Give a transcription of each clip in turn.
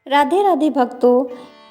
राधे राधे भक्तों।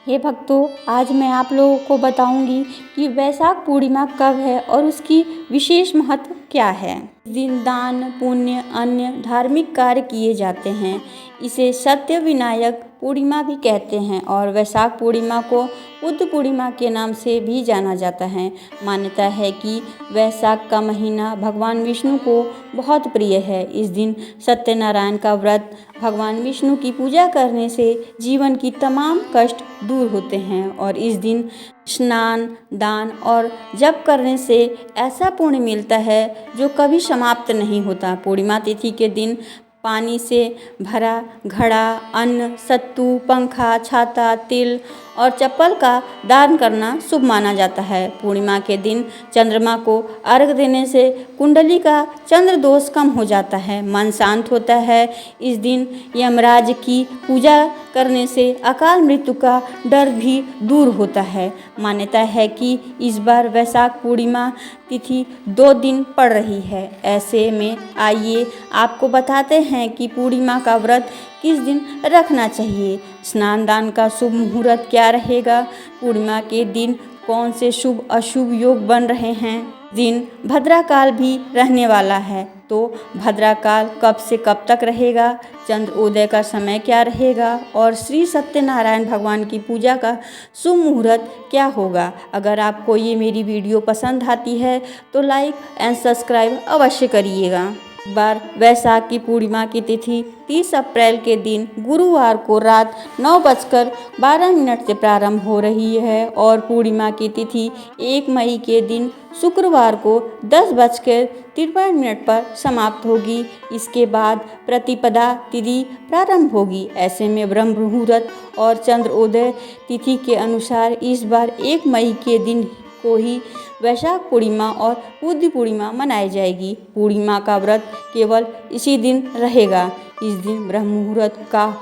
हे भक्तों, आज मैं आप लोगों को बताऊंगी कि वैशाख पूर्णिमा कब है और उसकी विशेष महत्व क्या है। इस दिन दान पुण्य अन्य धार्मिक कार्य किए जाते हैं। इसे सत्य विनायक पूर्णिमा भी कहते हैं और वैशाख पूर्णिमा को बुद्ध पूर्णिमा के नाम से भी जाना जाता है। मान्यता है कि वैशाख का महीना भगवान विष्णु को बहुत प्रिय है। इस दिन सत्यनारायण का व्रत, भगवान विष्णु की पूजा करने से जीवन की तमाम कष्ट दूर होते हैं और इस दिन स्नान दान और जप करने से ऐसा पुण्य मिलता है जो कभी समाप्त नहीं होता। पूर्णिमा तिथि के दिन पानी से भरा घड़ा, अन्न, सत्तू, पंखा, छाता, तिल और चप्पल का दान करना शुभ माना जाता है। पूर्णिमा के दिन चंद्रमा को अर्घ देने से कुंडली का चंद्र दोष कम हो जाता है, मन शांत होता है। इस दिन यमराज की पूजा करने से अकाल मृत्यु का डर भी दूर होता है। मान्यता है कि इस बार वैशाख पूर्णिमा तिथि 2 दिन पड़ रही है। ऐसे में आइए आपको बताते हैं कि पूर्णिमा का व्रत किस दिन रखना चाहिए, स्नान दान का शुभ मुहूर्त क्या रहेगा, पूर्णिमा के दिन कौन से शुभ अशुभ योग बन रहे हैं। दिन भद्राकाल भी रहने वाला है, तो भद्राकाल कब से कब तक रहेगा, चंद्रोदय का समय क्या रहेगा और श्री सत्यनारायण भगवान की पूजा का शुभ मुहूर्त क्या होगा। अगर आपको ये मेरी वीडियो पसंद आती है तो लाइक एंड सब्सक्राइब अवश्य करिएगा। बार वैशाख की पूर्णिमा की तिथि 30 अप्रैल के दिन गुरुवार को रात 9:12 से प्रारंभ हो रही है और पूर्णिमा की तिथि 1 मई के दिन शुक्रवार को 10:53 पर समाप्त होगी। इसके बाद प्रतिपदा तिथि प्रारंभ होगी। ऐसे में ब्रह्म मुहूर्त और चंद्रोदय तिथि के अनुसार इस बार 1 मई के दिन को ही वैशाख पूर्णिमा और बुद्ध पूर्णिमा मनाई जाएगी। पूर्णिमा का व्रत केवल इसी दिन रहेगा। इस दिन ब्रह्म मुहूर्त का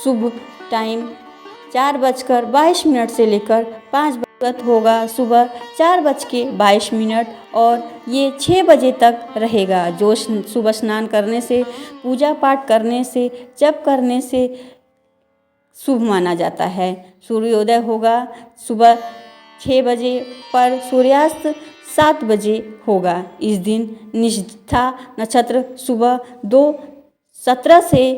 शुभ टाइम 4:22 से लेकर 5 व्रत होगा सुबह 4:22 और ये 6 बजे तक रहेगा। जो सुबह स्नान करने से, पूजा पाठ करने से, जप करने से शुभ माना जाता है। सूर्योदय होगा सुबह 6 बजे पर सूर्यास्त 7 बजे होगा। इस दिन निष्ठा नक्षत्र सुबह 2:17 से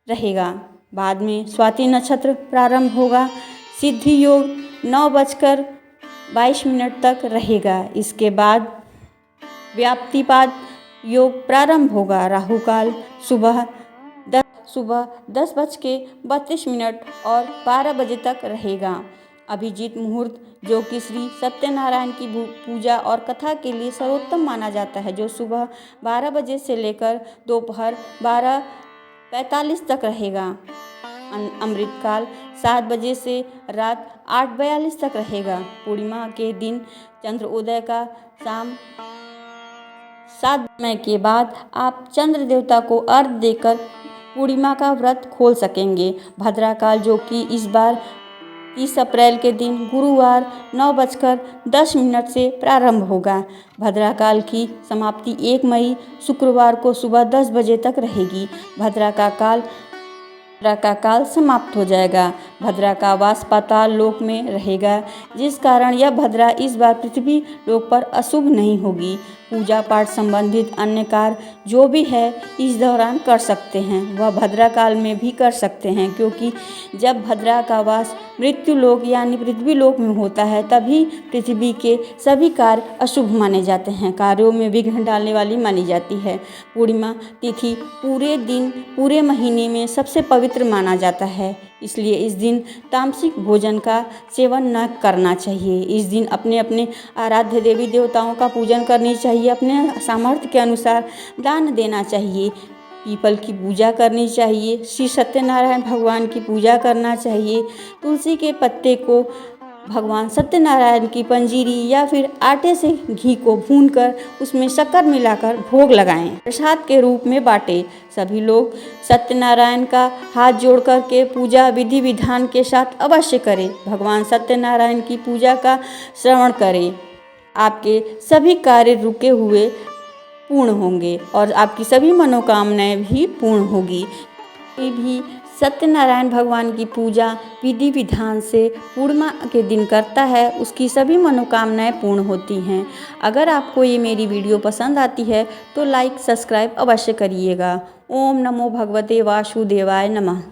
रहेगा। बाद में स्वाति नक्षत्र प्रारंभ होगा। सिद्धि योग 9:22 तक रहेगा। इसके बाद व्याप्तिपाद योग प्रारंभ होगा। राहु काल सुबह 10:32 और 12 बजे तक रहेगा। अभिजीत मुहूर्त जो कि श्री सत्यनारायण की पूजा और कथा के लिए सर्वोत्तम माना जाता है, जो सुबह 12 बजे से लेकर दोपहर 12:45 तक रहेगा। अमृतकाल 7 बजे से रात 8:42 तक रहेगा। पूर्णिमा के दिन चंद्रोदय का शाम 7 समय के बाद आप चंद्र देवता को अर्घ देकर पूर्णिमा का व्रत खोल सकेंगे। भद्राकाल जो कि इस बार 30 अप्रैल के दिन गुरुवार 9:10 से प्रारंभ होगा। भद्राकाल की समाप्ति 1 मई शुक्रवार को सुबह 10 बजे तक रहेगी। भद्रा का काल समाप्त हो जाएगा। भद्रा का वास पाताल लोक में रहेगा, जिस कारण यह भद्रा इस बार पृथ्वी लोक पर अशुभ नहीं होगी। पूजा पाठ संबंधित अन्य कार्य जो भी है इस दौरान कर सकते हैं, वह भद्रा काल में भी कर सकते हैं, क्योंकि जब भद्रा का वास मृत्यु लोक यानी पृथ्वी लोक में होता है तभी पृथ्वी के सभी कार्य अशुभ माने जाते हैं, कार्यों में विघ्न डालने वाली मानी जाती है। पूर्णिमा तिथि पूरे दिन पूरे महीने में सबसे पवित्र माना जाता है, इसलिए इस दिन तामसिक भोजन का सेवन न करना चाहिए। इस दिन अपने अपने आराध्य देवी देवताओं का पूजन करनी चाहिए, अपने सामर्थ्य के अनुसार दान देना चाहिए, पीपल की पूजा करनी चाहिए, श्री सत्यनारायण भगवान की पूजा करना चाहिए। तुलसी के पत्ते को भगवान सत्यनारायण की पंजीरी या फिर आटे से घी को भूनकर उसमें शक्कर मिलाकर भोग लगाएं, प्रसाद के रूप में बांटें। सभी लोग सत्यनारायण का हाथ जोड़ कर के पूजा विधि विधान के साथ अवश्य करें। भगवान सत्यनारायण की पूजा का श्रवण करें। आपके सभी कार्य रुके हुए पूर्ण होंगे और आपकी सभी मनोकामनाएं भी पूर्ण होगी। कोई भी सत्यनारायण भगवान की पूजा विधि विधान से पूर्णिमा के दिन करता है उसकी सभी मनोकामनाएं पूर्ण होती हैं। अगर आपको ये मेरी वीडियो पसंद आती है तो लाइक सब्सक्राइब अवश्य करिएगा। ओम नमो भगवते वासुदेवाय नमः।